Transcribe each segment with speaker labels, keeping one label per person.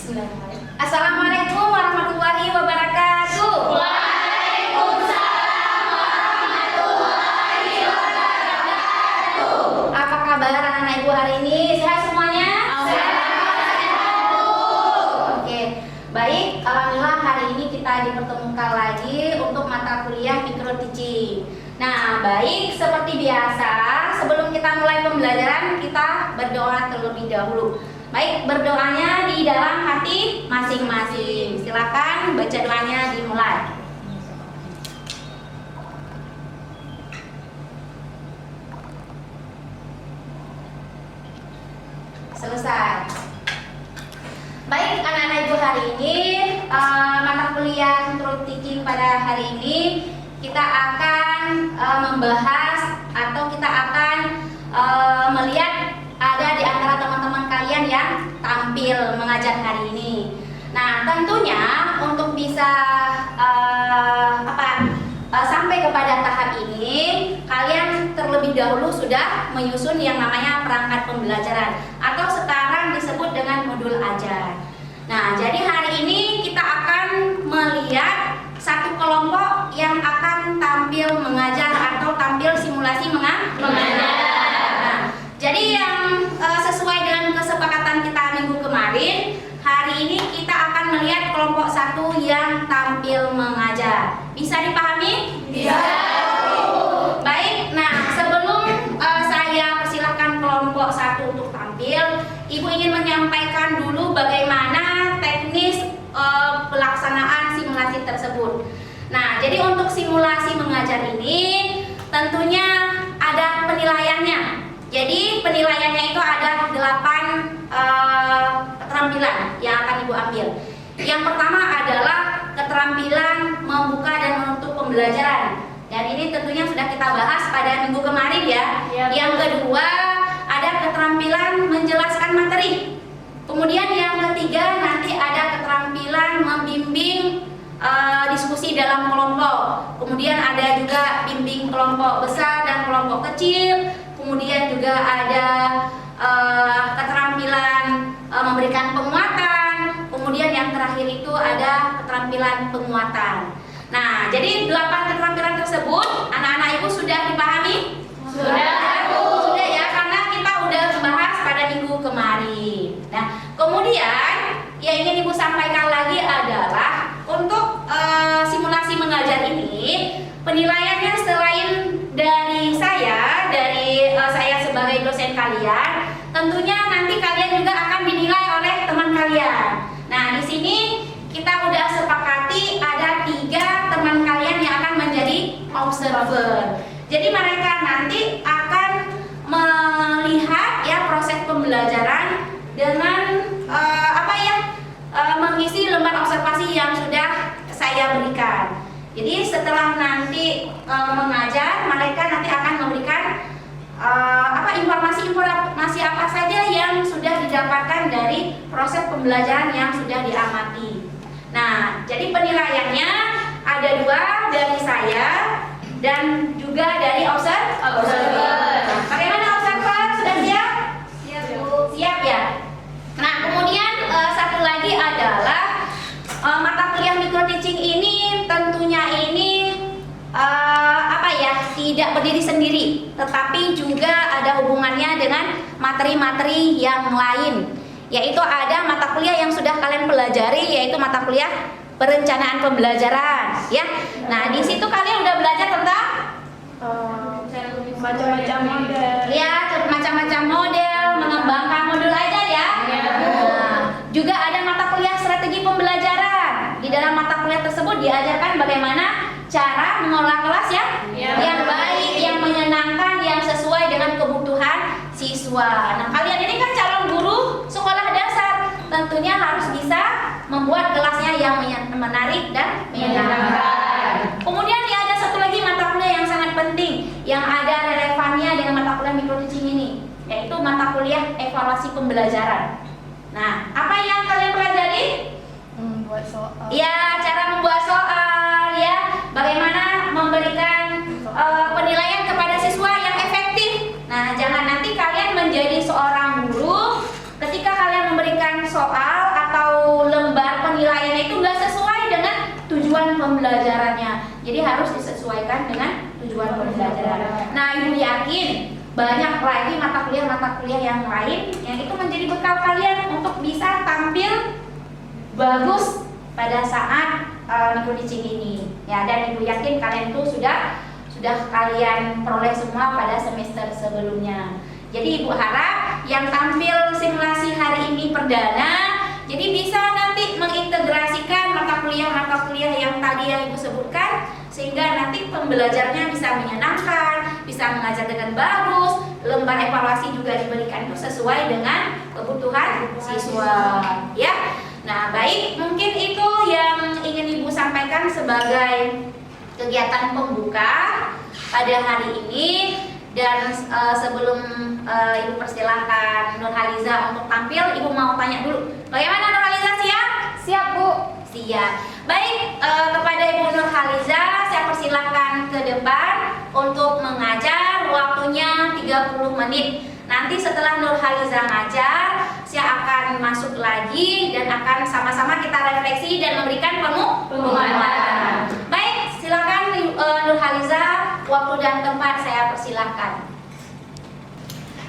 Speaker 1: Bismillahirrahmanirrahim. Assalamualaikum warahmatullahi wabarakatuh.
Speaker 2: Waalaikumsalam warahmatullahi wabarakatuh.
Speaker 1: Apa kabar anak-anak ibu hari ini? Sehat semuanya?
Speaker 2: Sehat, Bu.
Speaker 1: Oke, baik. Alhamdulillah hari ini kita dipertemukan lagi untuk mata kuliah micro teaching. Nah, baik, seperti biasa, sebelum kita mulai pembelajaran, kita berdoa terlebih dahulu. Baik, berdoanya di dalam hati masing-masing. Silakan baca doanya dimulai. Selesai. Baik, anak-anak ibu hari ini mata kuliah micro teaching pada hari ini kita akan membahas atau kita akan melihat ada di antara teman-teman kalian yang tampil mengajar hari ini. Nah, tentunya untuk bisa sampai kepada tahap ini, kalian terlebih dahulu sudah menyusun yang namanya perangkat pembelajaran atau sekarang disebut dengan modul ajar. Nah, jadi hari ini kita akan melihat satu kelompok yang akan tampil mengajar atau tampil simulasi mengajar. Jadi yang sesuai dengan kesepakatan kita minggu kemarin, hari ini kita akan melihat kelompok satu yang tampil mengajar. Bisa dipahami?
Speaker 2: Bisa.
Speaker 1: Baik, nah sebelum saya persilahkan kelompok satu untuk tampil, Ibu ingin menyampaikan dulu bagaimana teknis pelaksanaan simulasi tersebut. Nah, jadi untuk simulasi mengajar ini tentunya ada penilaiannya. Jadi penilaiannya itu ada 8 keterampilan yang akan Ibu ambil. Yang pertama adalah keterampilan membuka dan menutup pembelajaran. Dan ini tentunya sudah kita bahas pada minggu kemarin ya. Yang kedua ada keterampilan menjelaskan materi. Kemudian yang ketiga nanti ada keterampilan membimbing diskusi dalam kelompok. Kemudian ada juga bimbing kelompok besar dan kelompok kecil. Kemudian juga ada keterampilan memberikan penguatan. Kemudian yang terakhir itu ada keterampilan penguatan. Nah, jadi 8 keterampilan tersebut anak-anak ibu sudah dipahami?
Speaker 2: Sudah, Bu.
Speaker 1: Sudah ya, karena kita udah bahas pada minggu kemarin. Nah, kemudian yang ingin ibu sampaikan lagi adalah untuk simulasi mengajar ini penilaiannya selain dari saya sebagai dosen kalian, tentunya nanti kalian juga akan dinilai oleh teman kalian. Nah, di sini kita udah sepakati ada 3 teman kalian yang akan menjadi observer. Jadi mereka nanti akan melihat ya proses pembelajaran dengan mengisi lembar observasi yang sudah saya berikan. Jadi setelah nanti mengajar, mereka nanti akan memberikan informasi apa saja yang sudah didapatkan dari proses pembelajaran yang sudah diamati. Nah, jadi penilaiannya ada 2 dari saya dan juga dari observer. Bagaimana observer? Sudah siap?
Speaker 2: Siap, Bu.
Speaker 1: Siap ya? Nah, kemudian satu lagi adalah mata kuliah micro teaching ini tentunya ini tidak berdiri sendiri, tetapi juga ada hubungannya dengan materi-materi yang lain. Yaitu ada mata kuliah yang sudah kalian pelajari, yaitu mata kuliah perencanaan pembelajaran, ya. Nah, di situ kalian udah belajar tentang
Speaker 2: macam-macam model.
Speaker 1: ya, macam-macam model, mengembangkan modul ajar ya. Nah, juga ada mata kuliah strategi pembelajaran. Di dalam mata kuliah tersebut diajarkan bagaimana cara mengelola kelas yang baik, yang menyenangkan, yang sesuai dengan kebutuhan siswa. Nah, kalian ini kan calon guru sekolah dasar, tentunya harus bisa membuat kelasnya yang menarik dan menyenangkan. Kemudian ada satu lagi mata kuliah yang sangat penting, yang ada relevannya dengan mata kuliah micro teaching ini, yaitu mata kuliah evaluasi pembelajaran. Nah, apa yang kalian pelajari?
Speaker 2: Membuat soal.
Speaker 1: Ya, cara membuat soal ya, bagaimana memberikan penilaian kepada siswa yang efektif. Nah, jangan nanti kalian menjadi seorang guru ketika kalian memberikan soal atau tujuan pembelajarannya. Jadi harus disesuaikan dengan tujuan pembelajaran. Nah, Ibu yakin banyak lagi mata kuliah yang lain yang itu menjadi bekal kalian untuk bisa tampil bagus pada saat minggu teaching ini. Ya, dan Ibu yakin kalian itu sudah kalian peroleh semua pada semester sebelumnya. Jadi Ibu harap yang tampil simulasi hari ini perdana, jadi bisa nanti mengintegrasikan mata kuliah yang tadi yang Ibu sebutkan, sehingga nanti pembelajarnya bisa menyenangkan, bisa mengajar dengan bagus, lembar evaluasi juga diberikan itu sesuai dengan kebutuhan siswa. Ya, nah baik, mungkin itu yang ingin Ibu sampaikan sebagai kegiatan pembuka pada hari ini. Dan sebelum Ibu persilahkan Nurhaliza untuk tampil, Ibu mau tanya dulu, bagaimana Nurhaliza, siap?
Speaker 2: Siap, Bu.
Speaker 1: Siap. Baik, kepada Ibu Nurhaliza saya persilahkan ke depan untuk mengajar, waktunya 30 menit. Nanti setelah Nurhaliza ngajar, saya akan masuk lagi dan akan sama-sama kita refleksi dan memberikan pengumuman. Baik, silakan Nurhaliza, waktu dan tempat saya persilahkan.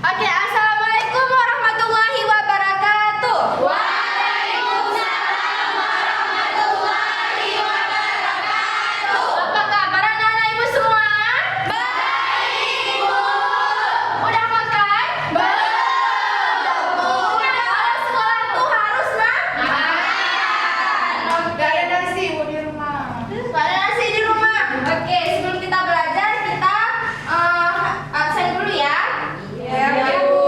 Speaker 2: Oke, assalamualaikum warahmatullahi wabarakatuh.
Speaker 3: Waalaikumsalam warahmatullahi wabarakatuh.
Speaker 2: Apa kabar anak-anak Ibu semua?
Speaker 3: Baik, Bu.
Speaker 2: Udah makan?
Speaker 3: Belum.
Speaker 2: Udah sekolah tuh harus
Speaker 3: Makan.
Speaker 2: Gak ada nasi Bu di rumah. Gak ada nasi di rumah. Oke, sebelum kita belajar kita absen dulu ya.
Speaker 3: Iya, Bu.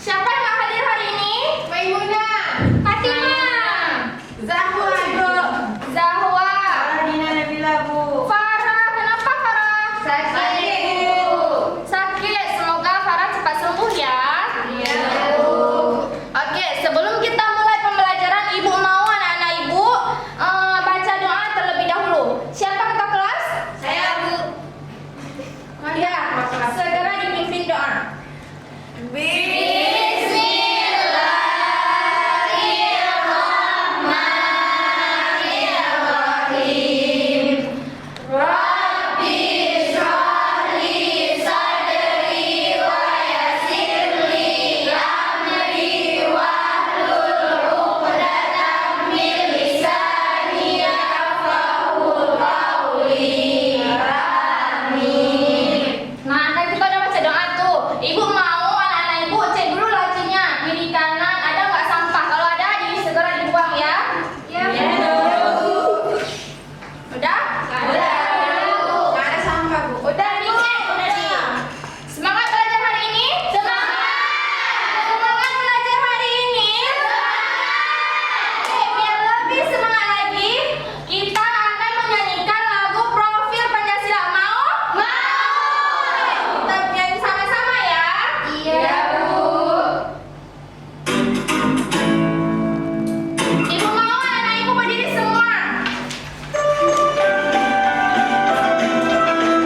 Speaker 2: Siapa yang gak hadir hari ini?
Speaker 3: Maimunah.
Speaker 2: Fatimah,
Speaker 3: Zahwa, Bu.
Speaker 2: Zahwa,
Speaker 3: Dina Nabila, Bu.
Speaker 2: Farah. Kenapa Farah?
Speaker 3: Sakit, Bu.
Speaker 2: Sakit. Semoga Farah cepat sembuh ya.
Speaker 3: Iya, Bu.
Speaker 2: Oke, sebelum kita mulai pembelajaran, Ibu mau anak-anak Ibu baca doa terlebih dahulu. Siapa ketua kelas?
Speaker 3: Saya, Bu.
Speaker 2: Ya, segera dipimpin doa.
Speaker 3: Bismillahirrahmanirrahim. Rabbi shrah li sadri wa yassir li amri wahlul 'uqdatam min lisani yafqahu qawli. Amin.
Speaker 2: Nah, kan kita udah baca doa tuh. Ibu mau anak-anak Ibu cek dulu lacinya. Kiri kanan ada nggak sampah? Kalau ada, segera dibuang ya.
Speaker 3: Ya, Bu.
Speaker 2: Udah?
Speaker 3: Udah, Bu. Nggak ada sampah, Bu.
Speaker 2: Udah dicek, udah di. Semangat belajar hari ini? Semangat! Semangat belajar hari ini? Oke, biar lebih semangat lagi, kita akan menyanyikan lagu Profil Pancasila. Mau? Kita nyanyi sama-sama ya?
Speaker 3: Iya, Bu.
Speaker 2: Ibu mau anak-anak Ibu berdiri semua.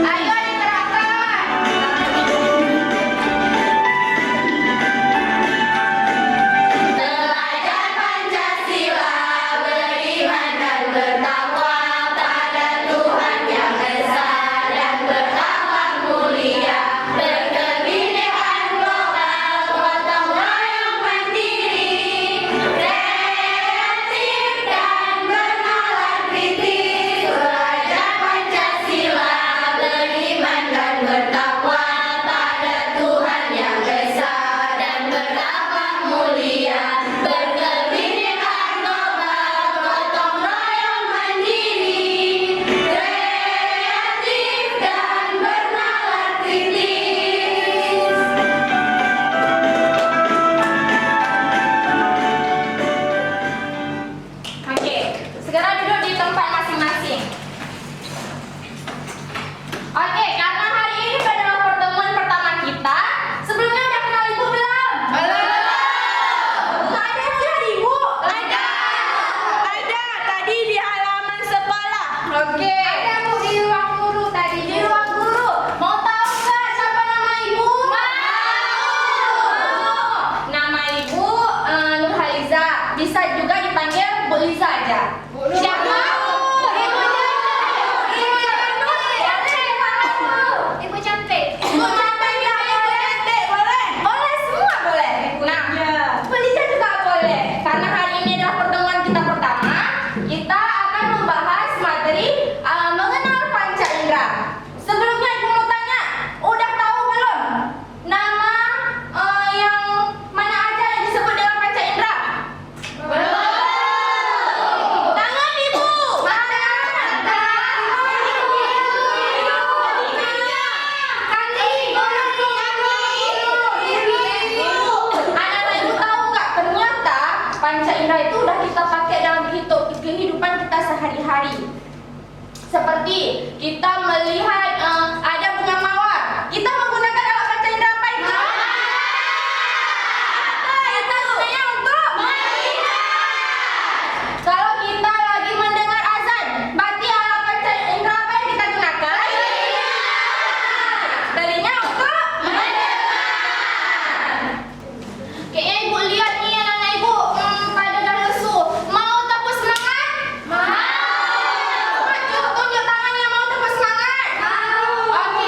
Speaker 2: Ayo digerakkan.
Speaker 3: Belajar Pancasila, beriman dan bertakwa pada Tuhan Yang Esa dan berakhlak mulia, berkebinekaan global, gotong royong mandiri, kreatif dan bernalar kritis. Belajar Pancasila, beriman dan bertakwa pada Tuhan Yang Esa dan berakhlak mulia, berkebinekaan global, gotong royong mandiri, kreatif dan bernalar kritis.
Speaker 2: Oke, segera duduk di tempat masing-masing. Oke, karena hari ini adalah pertemuan pertama kita, sebelumnya udah kenal Ibu belum? Nggak ada yang lihat Ibu? Ada.
Speaker 3: Tadi di halaman sekolah.
Speaker 2: Oke. Ada Bu di ruang guru tadi. Di ruang guru. Mau tahu nggak siapa nama Ibu? Mau. Nama Ibu Nurhaliza. Bisa juga dipanggil Bu beli saja. Siapa?
Speaker 1: Ibu cantik.
Speaker 2: Ibu cantik ya, ibu cantik boleh? Boleh semua boleh. Nah, belinya juga boleh. Karena hari ini adalah pertemuan kita pertama, kita akan membahas materi mengenal panca indera. Sebelumnya ibu mau tanya, udah tahu belum nama yang mana aja yang disebut dengan panca indera? Tangan ibu. Mana? Anak-anak ibu tahu nggak? Ternyata panca indera itu udah kita pakai dalam kehidupan kita sehari-hari. Seperti kita melihat ada bunga mawar, kita menggunakan alat panca indera apa itu? Kita gunanya untuk melihat. Kalau kita lagi mendengar azan, berarti alat panca indera apa yang kita gunakan? Telinga untuk mendengar. Kayaknya ibu lihat nih anak-anak ibu pada dah lesu. Mau tepuk semangat? Mau. Tunjuk tangannya mau tepuk semangat? Mau. Oke.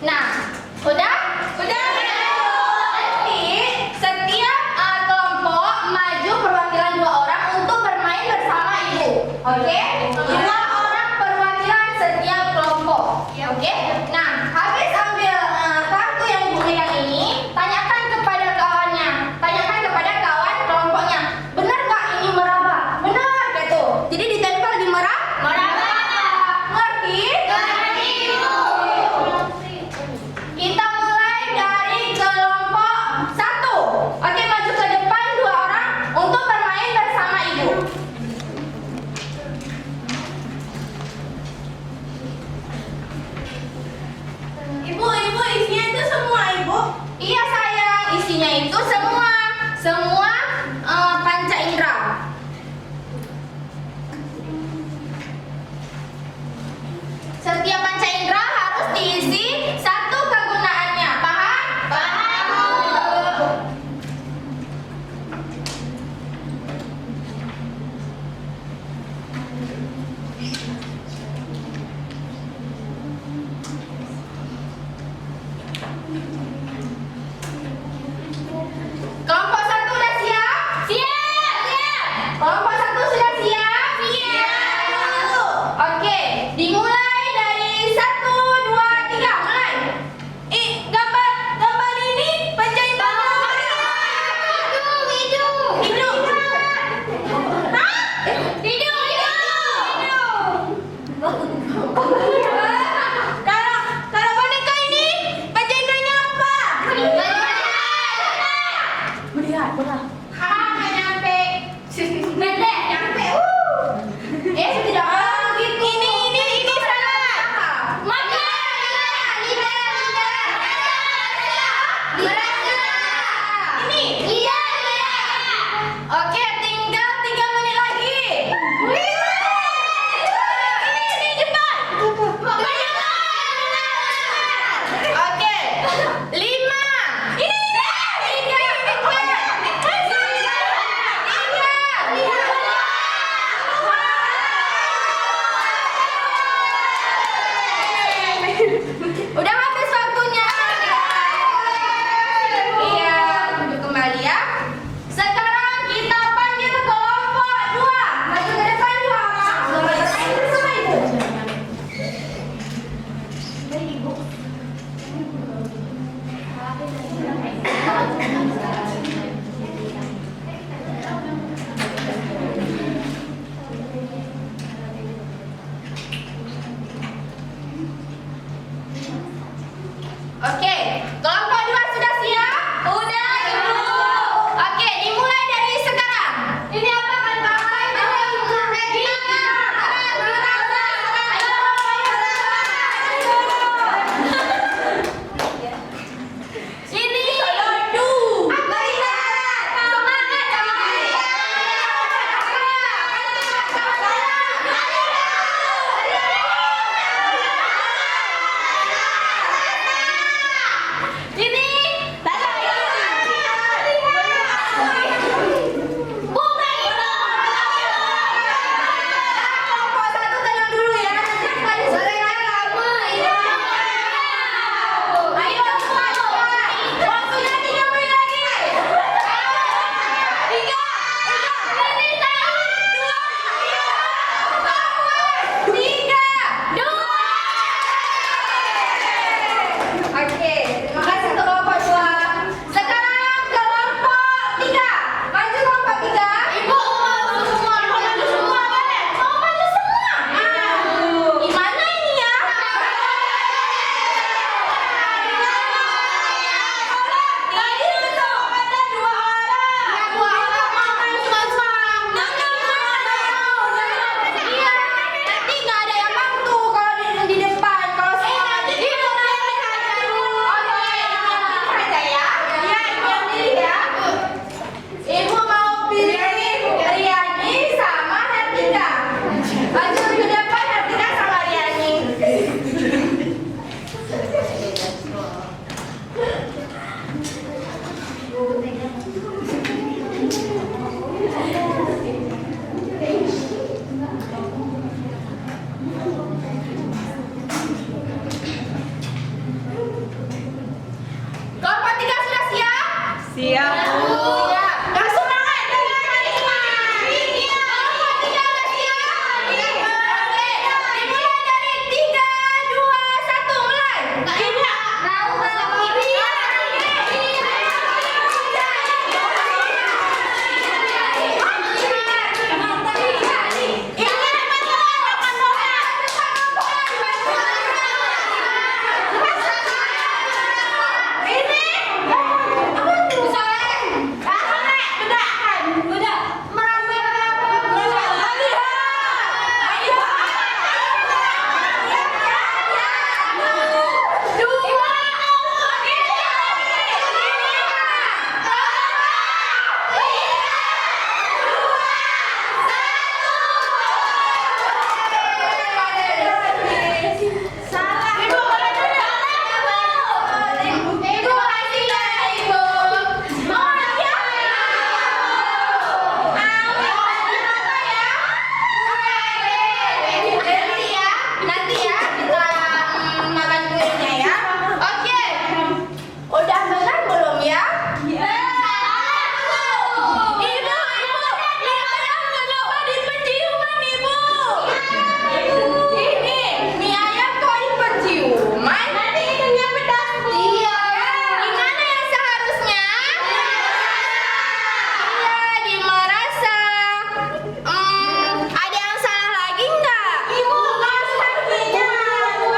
Speaker 2: Nah, udah? Udah. Nanti setiap kelompok maju perwakilan 2 orang untuk bermain bersama ibu. Oke? 2 orang perwakilan setiap kelompok. Oke? Nah, habis ambil kartu yang ibu pegang ini, tanyakan kepada kawannya. Tanyakan kepada kawan kelompoknya. Benar nggak ini meraba? Benar gitu. Jadi ditempel di meraba. Ngerti?
Speaker 3: Ngerti, Bu.
Speaker 2: Kita mulai dari kelompok 1. Oke, maju ke depan 2 orang untuk bermain bersama ibu.
Speaker 3: Siap, Bu.
Speaker 2: Yang semangat dengan karisma. Dimulai dari 3, 2, 1, mulai. Nanti ya kita makan kuenya ya. Oke. Udah makan belum ya? Ibu, di penciuman ibu. Ini mie ayam kok di penciuman? Nanti hidungnya pedas bu. Iya. Gimana yang seharusnya? Iya, dimerasa. Ada yang salah lagi nggak? Ibu, masak minyak.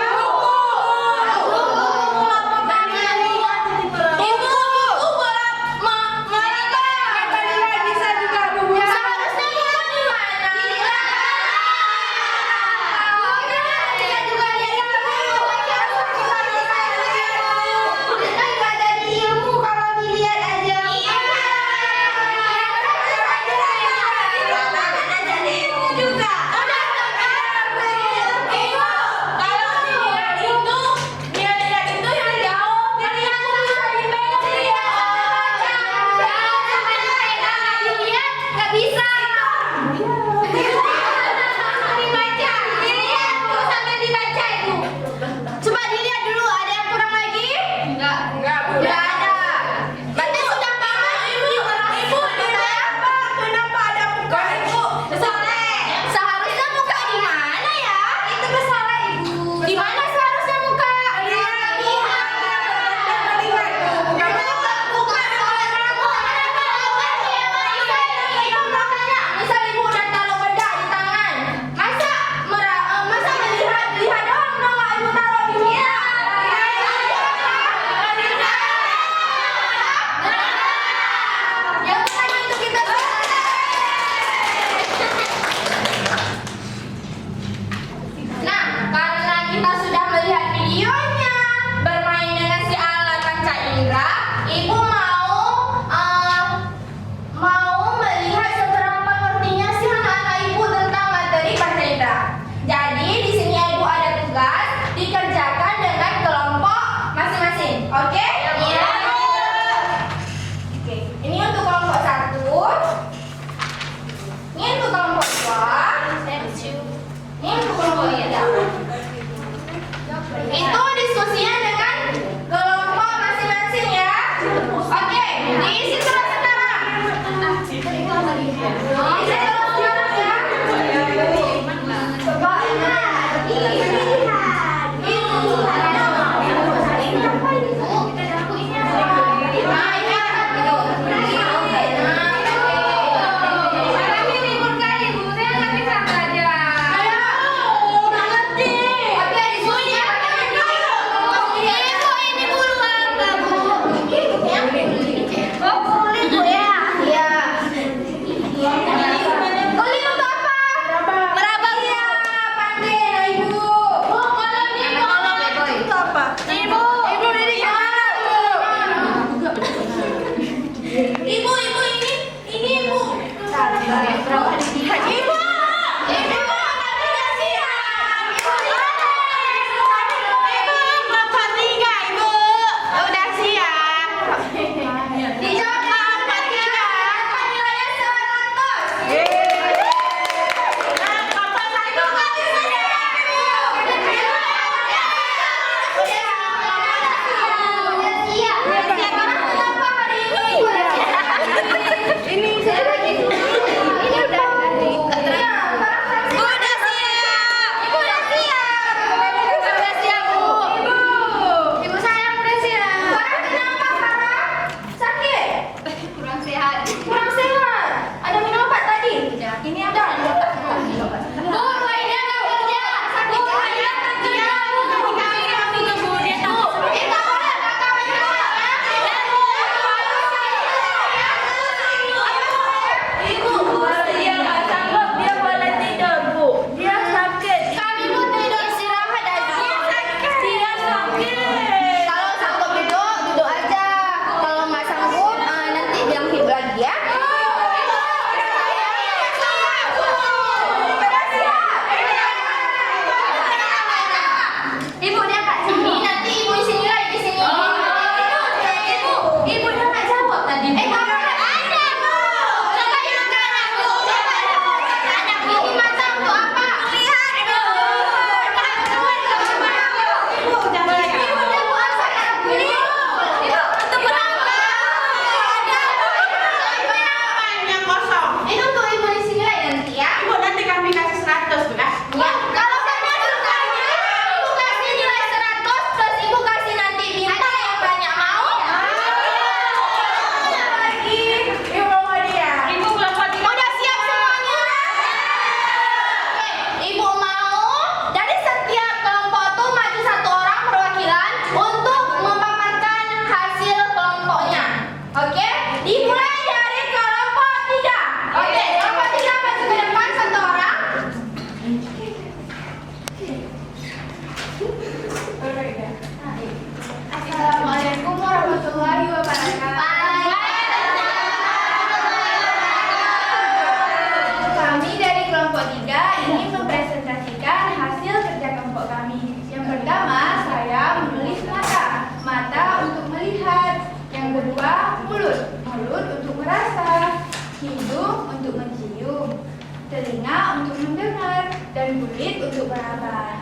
Speaker 2: untuk meraba.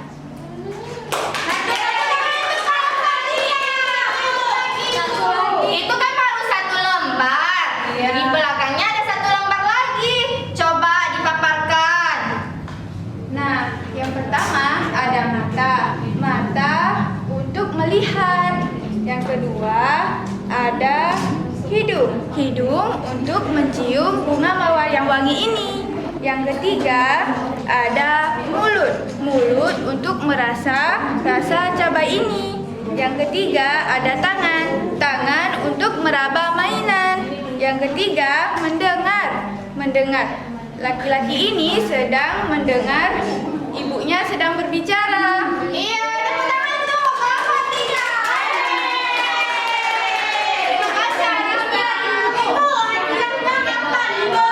Speaker 2: Itu kan baru satu lembar.
Speaker 3: Iya.
Speaker 2: Di belakangnya ada satu lembar lagi. Coba dipaparkan.
Speaker 3: Nah, yang pertama ada mata. Mata untuk melihat. Yang kedua ada hidung. Hidung untuk mencium bunga mawar yang wangi ini. Yang ketiga ada mulut. Mulut untuk merasa rasa cabai ini. Yang ketiga ada tangan. Tangan untuk meraba mainan. Yang ketiga mendengar. Mendengar. Laki-laki ini sedang mendengar ibunya sedang berbicara.
Speaker 2: Iya, tepuk tangan tuh. Selamat tinggal. Terima kasih anak-anak. Ibu, hadiahnya apa, Ibu?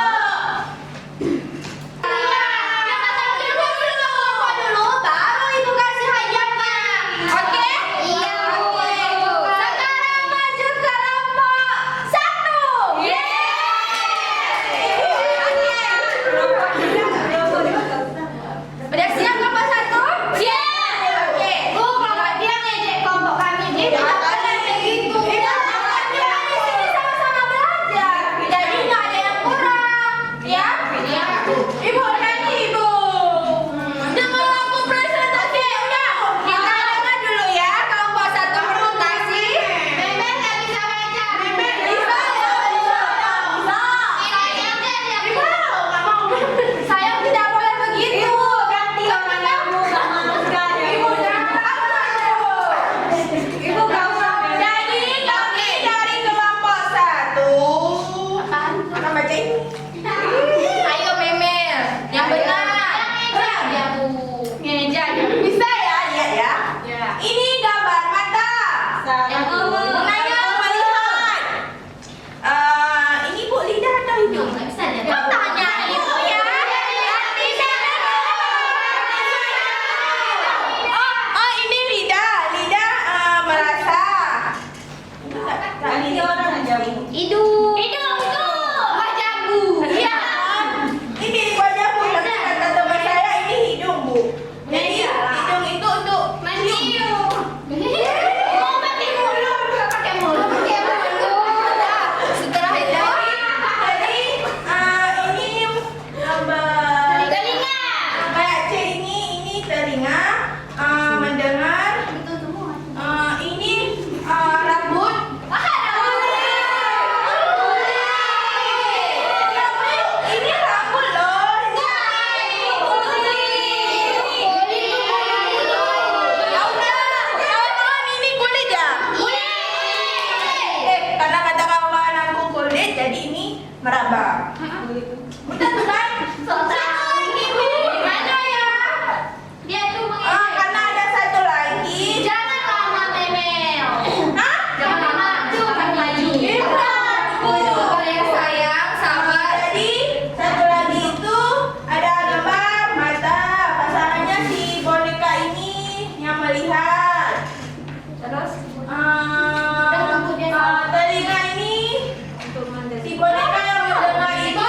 Speaker 2: Ibu dulu, baru Ibu kasih hadiahnya. Oke? Iya, oke. Sekarang maju ke kelompok 1. Udah siap kelompok 1? Siap. Oke. Bu, kalau dia ngejek kelompok kami, dia tidak boleh begitu. Kelompok dia di sini sama-sama belajar. Jadi nggak ada yang kurang. Ya? Iya. Ibu nyanyi, Ibu. Dengar aku presentasi. Udah. Kita dengar dulu ya. Kelompok 1 presentasi. Memet nggak bisa baca. Memet bisa. Saya tidak boleh begitu. Ganti orangnya. Ibu jangan takut. Ibu nggak usah. Jadi kami dari kelompok 1 akan baca ini. Ayo Memel, yang benar. Ya Bu. Ngeja. Bisa ya, lihat ya. Ini gambar mata. Yang gunanya melihat. Ini Bu lidah atau hidung? Tanya Ibu ya. Oh, ini lidah. Lidah merasa. Ini orang aja.
Speaker 1: Hidung.
Speaker 2: Wajahku. Iya.
Speaker 3: Ini wajahmu, tapi kata teman saya ini hidung, Bu. Jadi hidung itu untuk
Speaker 2: Mencium. Mau pakai mulut, pakai mulut, pakai mulut. Setelah itu,
Speaker 3: jadi ini gambar
Speaker 2: telinga.
Speaker 3: kayak C ini telinga, mendengar, ini rambut. Ini rambut loh. Ya udah, kawan-kawan ini kulit ya. Karena kata kawan aku kulit, jadi ini meraba. Betul bukan?
Speaker 2: Mana ya? Dia tuh
Speaker 3: Karena ada satu lagi.
Speaker 2: jangan lama Memel.
Speaker 3: Hah?
Speaker 2: Jangan lama, cepat maju. Yang sayang, sabar.
Speaker 3: Jadi satu lagi itu ada gambar mata. Pasangannya si boneka ini yang melihat.
Speaker 2: Terus?
Speaker 3: Telinga ini si boneka yang mendengar ini.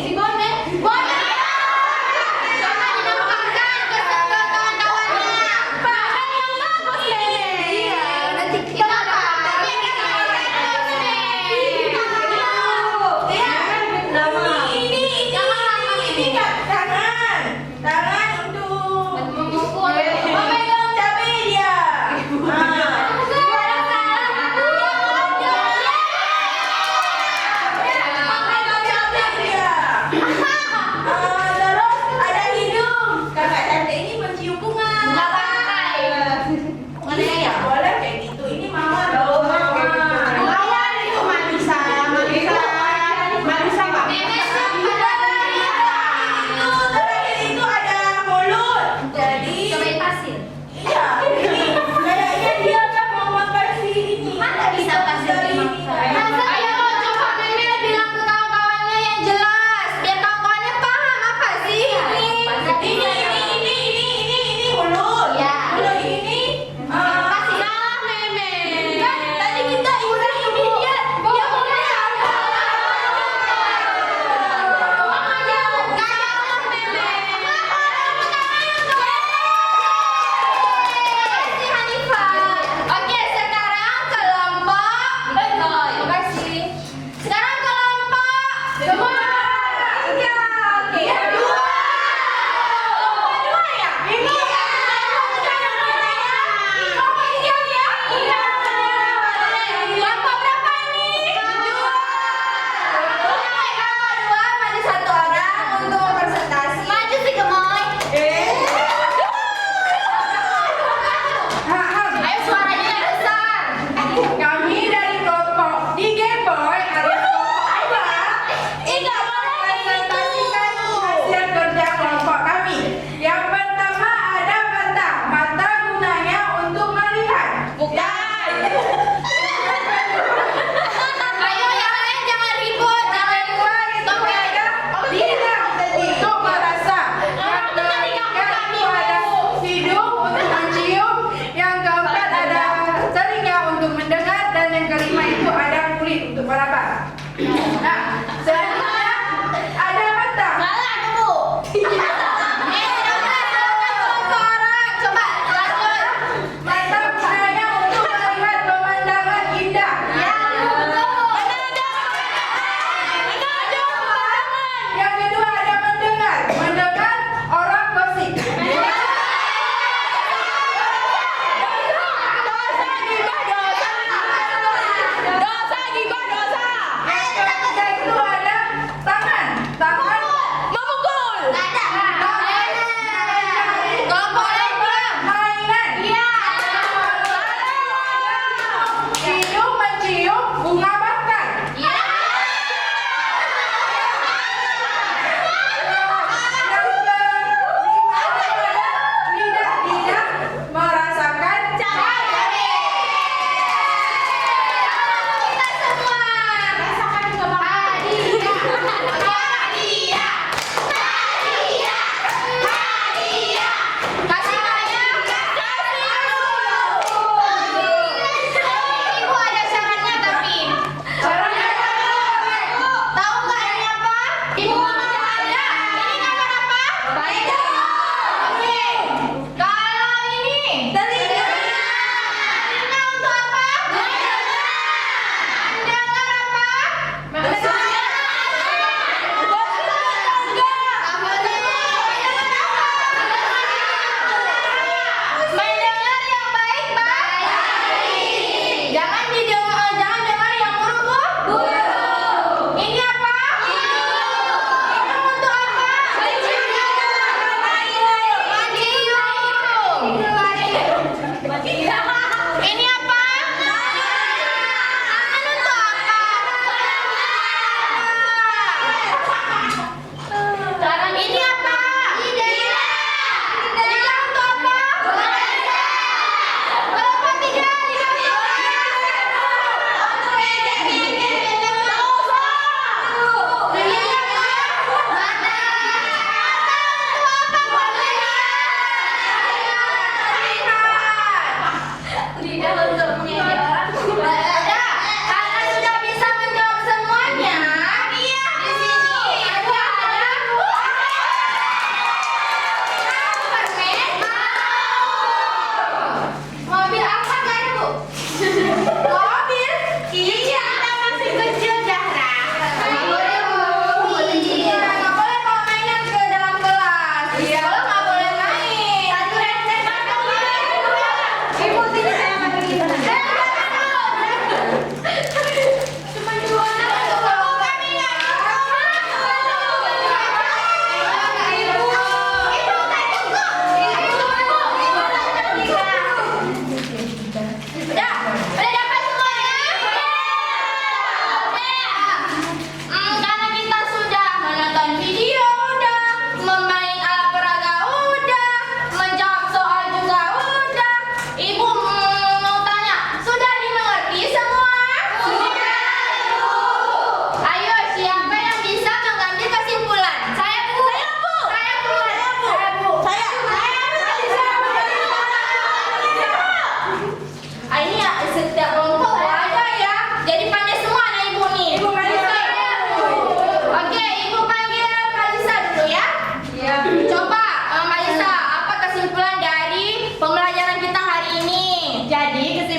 Speaker 2: Si Bonne. Bonne. Coba dinampakkan ke kawan-kawannya. Bahkan yang bagus Memel. Iya, nanti kita
Speaker 3: Ini tangan untuk
Speaker 2: memukul.
Speaker 3: memegang cabai di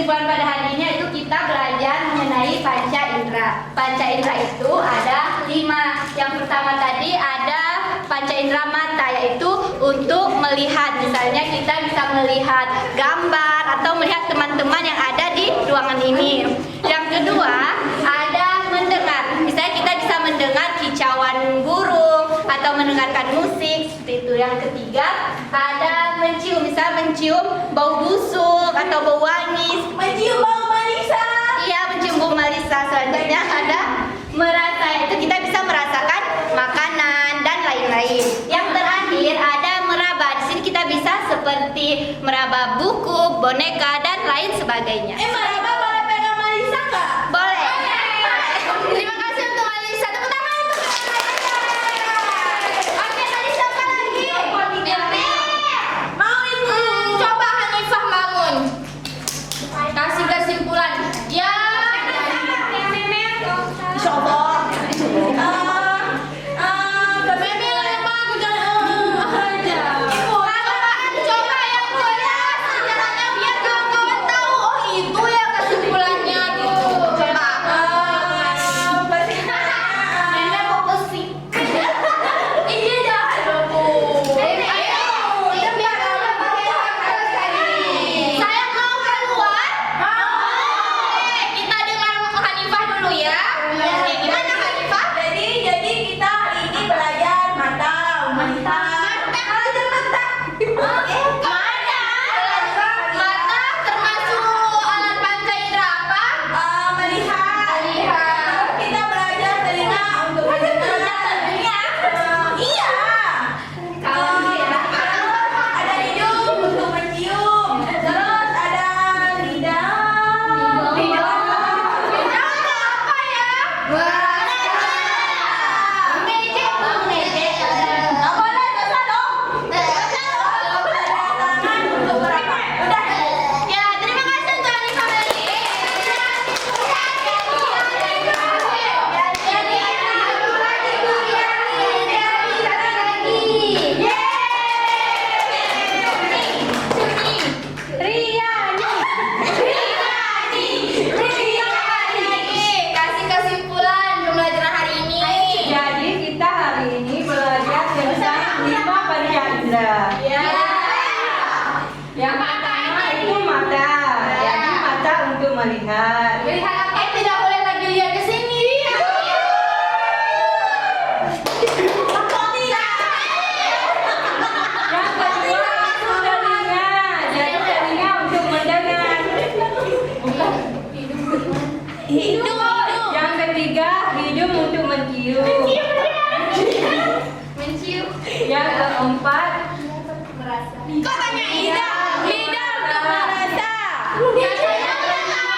Speaker 2: kesimpulan pada hari ini itu kita belajar mengenai panca indera. Panca indera itu ada 5. Yang pertama tadi ada panca indera mata, yaitu untuk melihat. Misalnya kita bisa melihat gambar atau melihat teman-teman yang ada di ruangan ini. Yang kedua ada mendengar. Misalnya kita bisa mendengar kicauan burung atau mendengarkan musik seperti itu. Yang ketiga ada mencium. Misalnya mencium bau busuk atau bau wangi.
Speaker 3: Mencium bau Marisa.
Speaker 2: Iya, mencium bau Marisa. Selanjutnya ada merasa, itu kita bisa merasakan makanan dan lain-lain. Yang terakhir ada meraba. Di sini kita bisa seperti meraba buku, boneka dan lain sebagainya.
Speaker 3: Maraba boleh pegang Marisa nggak?
Speaker 2: Boleh. Terima kasih untuk Alisa. Tepuk tangan untuk Alisa. Oke, tadi siapa lagi?
Speaker 3: Mau ibu?
Speaker 2: Coba Hanifah bangun. Kasih kesimpulan. Ya.
Speaker 3: Coba. Bebe lama aku jangan aja.
Speaker 2: Coba yang jelas sejarahnya biar kawan-kawan tahu. Oh, itu ya kesimpulannya tuh. Coba. Nenek mau pesik. Iya jangan dong. Ayo, udah biar orang saya mau keluar. Kita dengar Hanifah dulu ya. Oke, gimana Hanifah?
Speaker 3: Jadi kita hari ini belajar mata, melihat.
Speaker 2: Mata termasuk alat panca indera apa?
Speaker 3: Melihat. Kita belajar telinga untuk mendengar. Iya. Ada hidung untuk mencium. Terus ada lidah.
Speaker 2: apa ya?
Speaker 3: Nggak boleh, dosa dong. Ada tangan untuk berapa? Udah.
Speaker 2: Ya, terima kasih untuk Hanifah Meli. Kasih kesimpulan pembelajaran hari ini.
Speaker 4: Jadi kita hari ini belajar tentang 5 panca indera.
Speaker 2: Ya.
Speaker 4: Yang pertama itu mata. Jadi mata untuk melihat.
Speaker 2: Melihat apa? Tidak boleh lagi lihat ke sini.
Speaker 4: Yang kedua itu telinga. Jadi telinga untuk mendengar.
Speaker 3: Hidung.
Speaker 4: Yang ketiga hidung untuk mencium.
Speaker 2: Mencium.
Speaker 4: Yang keempat
Speaker 2: Merasa.
Speaker 3: Kok tanya lidah? Lidah untuk merasa.
Speaker 2: Ya, saya udah tahu.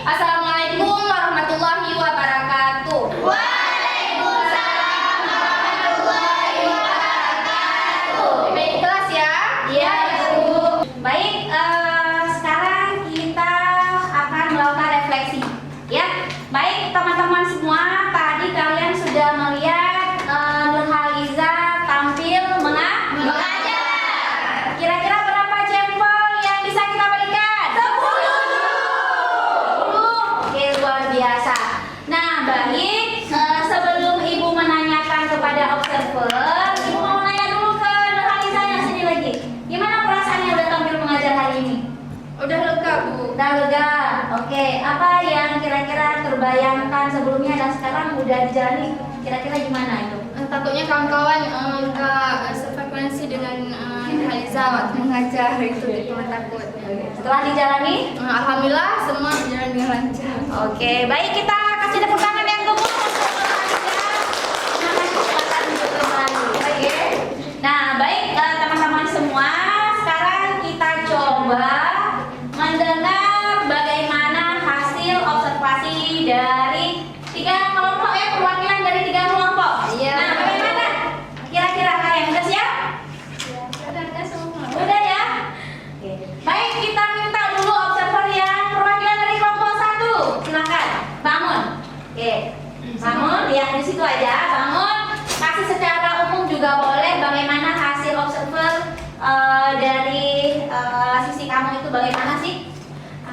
Speaker 2: Assalamualaikum warahmatullahi wabarakatuh.
Speaker 3: Waalaikumsalam warahmatullahi wabarakatuh.
Speaker 2: Baik di kelas ya?
Speaker 1: Iya, Ibu. Baik, sekarang kita akan melakukan refleksi. Ya, baik teman-teman semua, tadi kalian sudah melihat Nurhaliza tampil mengajar. Kira-kira berapa jempol yang bisa kita berikan? 10. Oke, luar biasa. Nah, baik, sebelum Ibu menanyakan kepada observer, Ibu mau nanya dulu ke Nurhaliza yang sini lagi. Gimana perasaannya udah tampil mengajar hari ini?
Speaker 2: Udah lega, Bu.
Speaker 1: Udah lega. Oke, apa yang kira-kira terbayangkan sebelumnya dan sekarang udah dijalani? Kira-kira gimana itu?
Speaker 2: Takutnya kawan-kawan nggak sefrekuensi dengan Nurhaliza waktu mengajar itu, cuma takut.
Speaker 1: Setelah dijalani?
Speaker 2: Alhamdulillah semua berjalan dengan lancar.
Speaker 1: Oke, baik, kita kasih tepuk tangan yang gemuk untuk Nurhaliza. Nah, kesempatan untuk kembali. Oke. Nah, baik teman-teman semua, sekarang kita coba mendengar bagaimana hasil observasi dari 3 kelompok ya, perwakilan dari 3 kelompok.
Speaker 2: Iya.
Speaker 1: Nah, bagaimana? Kira-kira kalian udah siap?
Speaker 2: Udah semua.
Speaker 1: Udah ya? Oke. Baik, kita minta dulu observer yang perwakilan dari kelompok 1. Silakan, bangun. Oke. Bangun, lihat di situ aja, bangun. Kasih secara umum juga boleh bagaimana hasil observer dari sisi kamu itu bagaimana sih?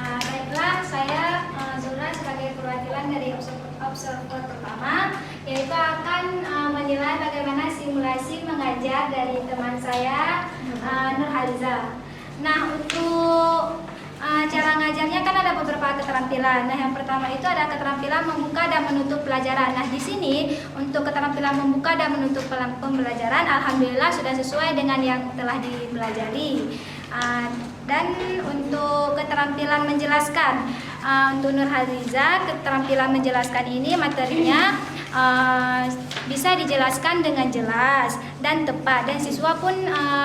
Speaker 5: Baiklah, saya Zura sebagai perwakilan dari observer pertama, yaitu akan menilai bagaimana simulasi mengajar dari teman saya Nurhaliza. Nah, untuk cara ngajarnya kan ada beberapa keterampilan. Nah, yang pertama itu ada keterampilan membuka dan menutup pelajaran. Nah, di sini untuk keterampilan membuka dan menutup pembelajaran, alhamdulillah sudah sesuai dengan yang telah dipelajari. Dan untuk keterampilan menjelaskan, untuk Nurhaliza, keterampilan menjelaskan ini materinya bisa dijelaskan dengan jelas dan tepat, dan siswa pun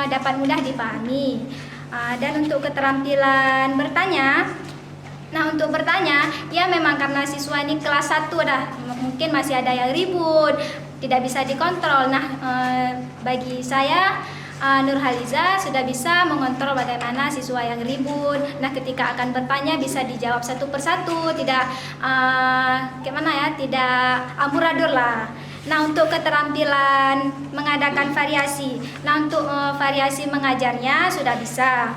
Speaker 5: dapat mudah dipahami. Dan untuk keterampilan bertanya, nah untuk bertanya, ya memang karena siswa ini kelas 1 dah, mungkin masih ada yang ribut, tidak bisa dikontrol. Nah, bagi saya Nurhaliza sudah bisa mengontrol bagaimana siswa yang ribut. Nah, ketika akan bertanya bisa dijawab satu persatu, tidak tidak amburadul lah. Nah, untuk keterampilan mengadakan variasi, nah untuk variasi mengajarnya sudah bisa.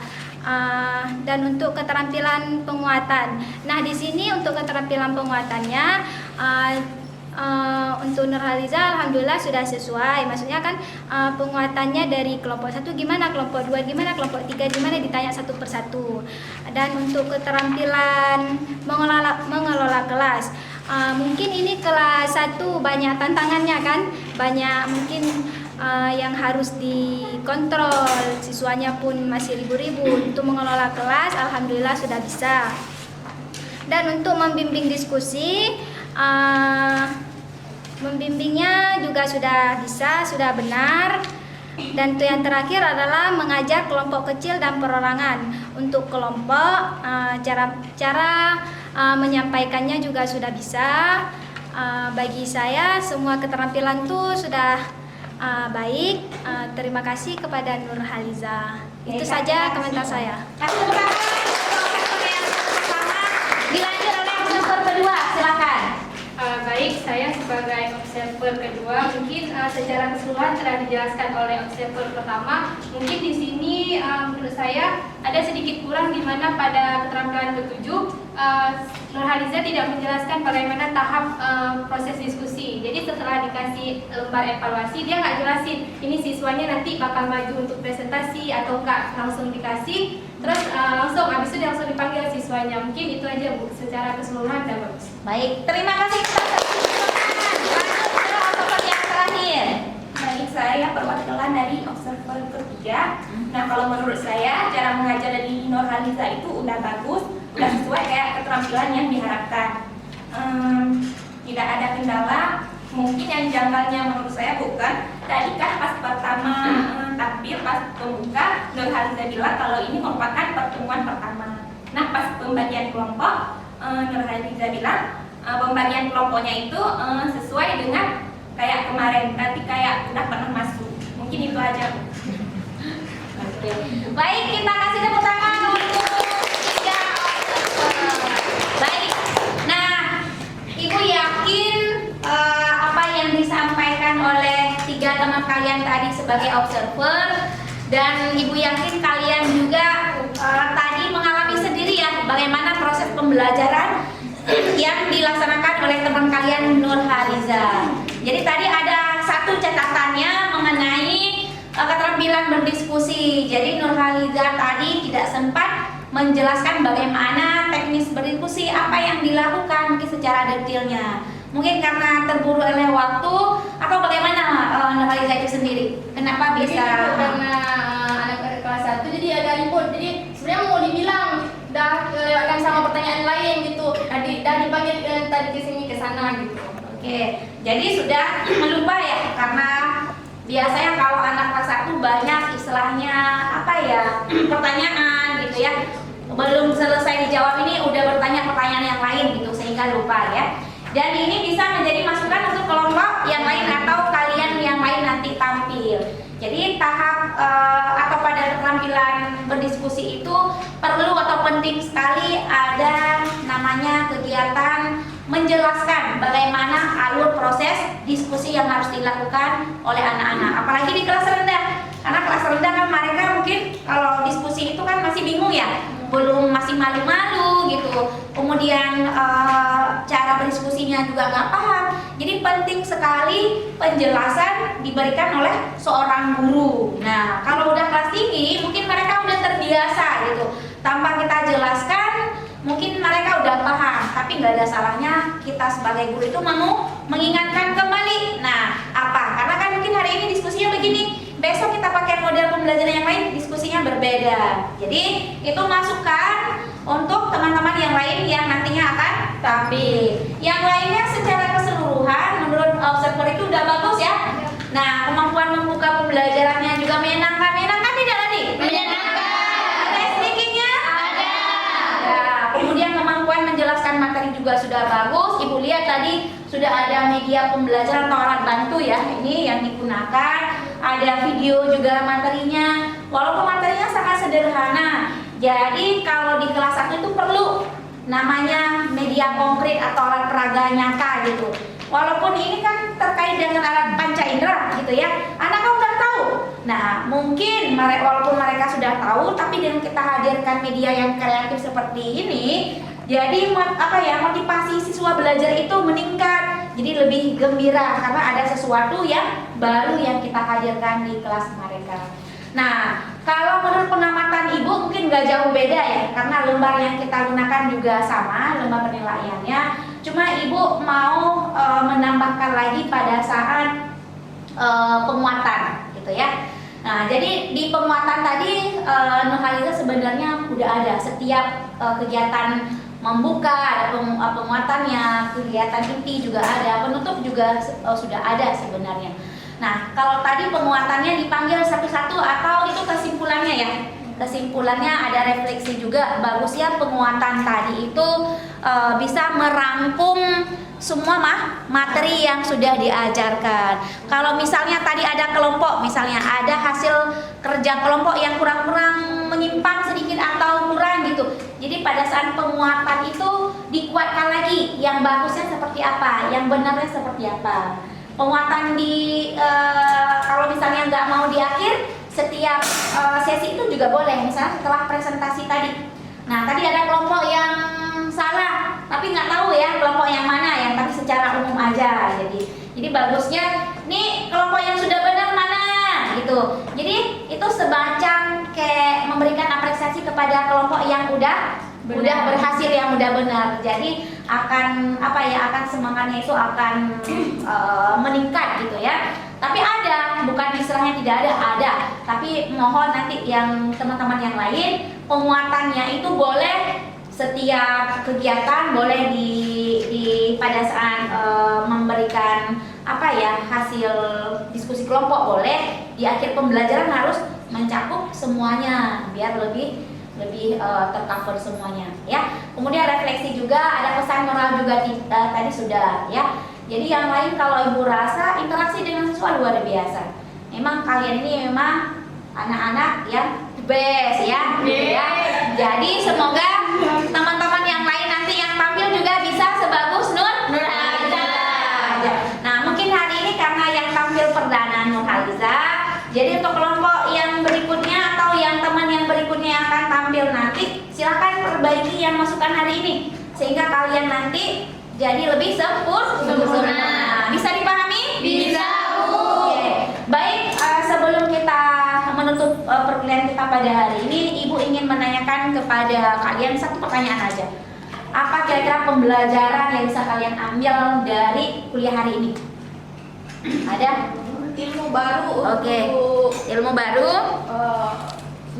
Speaker 5: Dan untuk keterampilan penguatan, nah di sini untuk keterampilan penguatannya untuk Nurhaliza alhamdulillah sudah sesuai. Maksudnya kan penguatannya dari kelompok 1 gimana, kelompok 2 gimana, kelompok 3 gimana, ditanya satu persatu. Dan untuk keterampilan mengelola kelas, mungkin ini kelas 1 banyak tantangannya kan, banyak mungkin yang harus dikontrol, siswanya pun masih ribu-ribu. Untuk mengelola kelas alhamdulillah sudah bisa. Dan untuk membimbing diskusi, membimbingnya juga sudah bisa, sudah benar. Dan itu yang terakhir adalah mengajar kelompok kecil dan perorangan. Untuk kelompok, cara menyampaikannya juga sudah bisa. Bagi saya semua keterampilan itu sudah baik. Terima kasih kepada Nurhaliza. Itu saja komentar saya.
Speaker 1: Kasih tepuk tangan untuk observer yang pertama. Dilanjut oleh observer kedua, silakan.
Speaker 5: Baik, saya sebagai observer kedua, mungkin secara keseluruhan telah dijelaskan oleh observer pertama. Mungkin di sini menurut saya ada sedikit kurang di mana pada keterampilan ke-7 Nurhaliza tidak menjelaskan bagaimana tahap proses diskusi. Jadi setelah dikasih lembar evaluasi, dia nggak jelasin ini siswanya nanti bakal maju untuk presentasi atau enggak, langsung dikasih. Terus langsung habis itu dia langsung dipanggil siswanya. Mungkin itu aja Bu, secara keseluruhan dan bagus.
Speaker 1: Baik, terima kasih. Lanjut ke observer yang terakhir.
Speaker 3: Baik, saya perwakilan dari observer ketiga. Nah, kalau menurut saya cara mengajar dari Nurhaliza itu udah bagus, udah sesuai kayak keterampilan yang diharapkan. Tidak ada kendala. Mungkin yang janggalnya menurut saya bukan tadi kan pas pertama tampil, pas pembuka Nurhaliza bilang kalau ini merupakan pertemuan pertama. Nah, pas pembagian kelompok Nurhaliza bilang pembagian kelompoknya itu sesuai dengan kayak kemarin, berarti kayak udah pernah masuk. Mungkin itu aja.
Speaker 1: Oke. Baik, kita kasih tepuk tangan untuk 3 observer. Baik. Nah, Ibu yakin apa yang disampaikan oleh 3 teman kalian tadi sebagai observer, dan Ibu yakin kalian juga tadi mengalami sendiri ya bagaimana proses pembelajaran yang dilaksanakan oleh teman kalian Nurhaliza. Jadi tadi ada satu catatannya mengenai keterampilan berdiskusi. Jadi Nurhaliza tadi tidak sempat menjelaskan bagaimana teknis berdiskusi, apa yang dilakukan mungkin secara detailnya. Mungkin karena terburu oleh waktu atau bagaimana Nurhaliza itu sendiri? Kenapa bisa?
Speaker 2: Karena anak kelas 1 jadi agak ribut. Jadi sebenarnya mau dibilang udah kelewatkan sama pertanyaan lain gitu. Dah dipanggil tadi ke sini ke sana gitu.
Speaker 1: Oke, jadi sudah melupa ya, karena biasanya kalau anak kelas 1 banyak istilahnya apa ya, pertanyaan gitu ya, belum selesai dijawab ini udah bertanya pertanyaan yang lain gitu, sehingga lupa ya. Dan ini bisa menjadi masukan untuk kelompok yang lain atau kalian yang lain nanti tampil. Jadi tahap atau pada keterampilan berdiskusi itu perlu atau penting sekali ada namanya kegiatan menjelaskan bagaimana alur proses diskusi yang harus dilakukan oleh anak-anak, apalagi di kelas rendah. Karena kelas rendah kan mereka mungkin kalau diskusi itu kan masih bingung ya, masih malu-malu gitu. Kemudian cara berdiskusinya juga nggak paham. Jadi penting sekali penjelasan diberikan oleh seorang guru. Nah, kalau udah kelas tinggi mungkin mereka udah terbiasa gitu. Tanpa kita jelaskan mungkin mereka udah paham, tapi nggak ada salahnya kita sebagai guru itu mau mengingatkan kembali. Nah, apa? Karena kan mungkin hari ini diskusinya begini, besok kita pakai model pembelajaran yang lain, diskusinya berbeda. Jadi itu masukan untuk teman-teman yang lain yang nantinya akan tampil. Yang lainnya secara keseluruhan menurut observer itu udah bagus ya. Nah, kemampuan membuka pembelajarannya juga menyenangkan tidak tadi?
Speaker 2: Menyenangkan.
Speaker 1: Ada speakingnya? Ada. Kemudian kemampuan menjelaskan materi juga sudah bagus. Ibu lihat tadi sudah ada media pembelajaran atau alat bantu ya, ini yang digunakan. Ada video juga materinya. Walaupun materinya sangat sederhana. Jadi kalau di kelas 1 itu perlu namanya media konkret atau alat peraga nyata gitu. Walaupun ini kan terkait dengan alat panca indera gitu ya, anak kan udah tahu. Nah, mungkin walaupun mereka sudah tahu, tapi dengan kita hadirkan media yang kreatif seperti ini, jadi motivasi siswa belajar itu meningkat, jadi lebih gembira karena ada sesuatu yang baru yang kita hadirkan di kelas mereka. Nah, kalau menurut pengamatan Ibu mungkin nggak jauh beda ya, karena lembar yang kita gunakan juga sama, lembar penilaiannya. Cuma Ibu mau menambahkan lagi pada saat penguatan gitu ya. Nah, jadi di penguatan tadi Nurhaliza sebenarnya udah ada setiap kegiatan membuka, ada penguatannya, kegiatan inti juga ada, penutup juga sudah ada sebenarnya. Nah, kalau tadi penguatannya dipanggil satu-satu atau itu kesimpulannya ya? Kesimpulannya ada refleksi juga. Bagusnya penguatan tadi itu bisa merangkum semua materi yang sudah diajarkan. Kalau misalnya tadi ada kelompok, misalnya ada hasil kerja kelompok yang kurang-kurang menyimpang sedikit atau kurang gitu. Jadi pada saat penguatan itu dikuatkan lagi yang bagusnya seperti apa, yang benarnya seperti apa. Penguatan di kalau misalnya nggak mau di akhir, setiap sesi itu juga boleh. Misalnya setelah presentasi tadi. Nah, tadi ada kelompok yang salah, tapi nggak tahu ya kelompok yang mana, yang tadi secara umum aja. Jadi bagusnya nih kelompok yang sudah benar mana gitu. Jadi itu semacam kayak memberikan apresiasi kepada kelompok yang udah berhasil, yang udah benar. Jadi akan akan semangatnya itu akan meningkat gitu ya. Tapi ada, bukan istilahnya tidak ada. Tapi mohon nanti yang teman-teman yang lain penguatannya itu boleh setiap kegiatan, boleh di pada saat memberikan hasil diskusi kelompok boleh, di akhir pembelajaran harus mencakup semuanya biar lebih tercover semuanya ya. kemudian refleksi juga, ada pesan moral juga tadi sudah ya. Jadi yang lain kalau ibu rasa interaksi dengan siswa luar biasa. Memang kalian ini memang anak-anak yang the best ya. Ya. Jadi semoga teman-teman yang lain nanti yang tampil juga bisa sebagus Nurhaliza. Nah mungkin hari ini karena yang tampil perdana Nurhaliza, jadi untuk kelompok yang berikutnya atau yang teman yang berikutnya yang akan tampil nanti, silahkan perbaiki yang masukan hari ini sehingga kalian nanti jadi lebih sempurna. Bisa dipahami?
Speaker 2: Bisa, Bu.
Speaker 1: Oke. Baik, sebelum kita menutup perkuliahan kita pada hari ini, Ibu ingin menanyakan kepada kalian satu pertanyaan aja. Apa kira-kira pembelajaran yang bisa kalian ambil dari kuliah hari ini? Ada?
Speaker 3: Ilmu baru
Speaker 1: Oke.
Speaker 3: untuk
Speaker 1: Ilmu baru?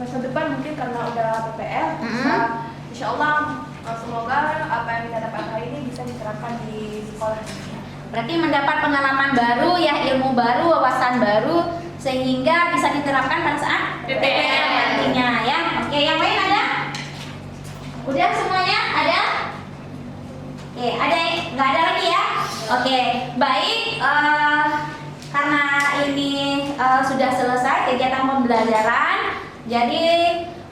Speaker 3: masa depan mungkin karena udah PPL. Insya Allah semoga apa yang kita dapat hari ini bisa diterapkan di sekolah.
Speaker 1: Berarti mendapat pengalaman baru ya, ilmu baru, wawasan baru sehingga bisa diterapkan pada saat PPL nantinya ya. Oke, yang lain ada? Udah semuanya ada? Oke, ada nggak ada lagi ya? Oke, baik. Karena ini sudah selesai kegiatan pembelajaran, jadi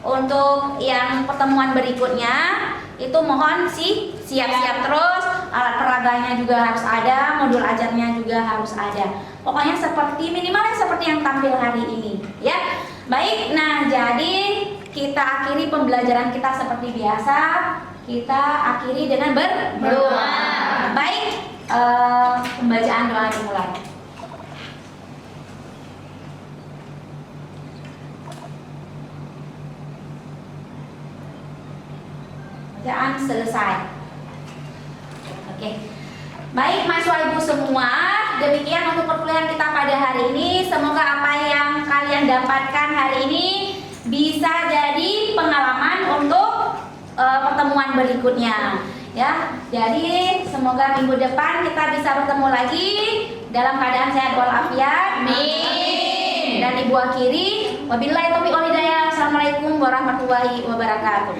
Speaker 1: untuk yang pertemuan berikutnya itu mohon siap-siap terus, alat peraganya juga harus ada, modul ajarnya juga harus ada. Pokoknya seperti minimalnya seperti yang tampil hari ini, ya. Baik, nah jadi kita akhiri pembelajaran kita seperti biasa. Kita akhiri dengan berdoa. Baik, pembacaan doa dimulai. Bacaan selesai. Oke. Baik, mahasiswa ibu semua, demikian untuk perkuliahan kita pada hari ini. Semoga apa yang kalian dapatkan hari ini bisa jadi pengalaman untuk pertemuan berikutnya. Ya, jadi semoga minggu depan kita bisa bertemu lagi dalam keadaan sehat walafiat. Amin. Dan ibu akhiri, wabillahi taufiq wal hidayah. Assalamualaikum warahmatullahi wabarakatuh.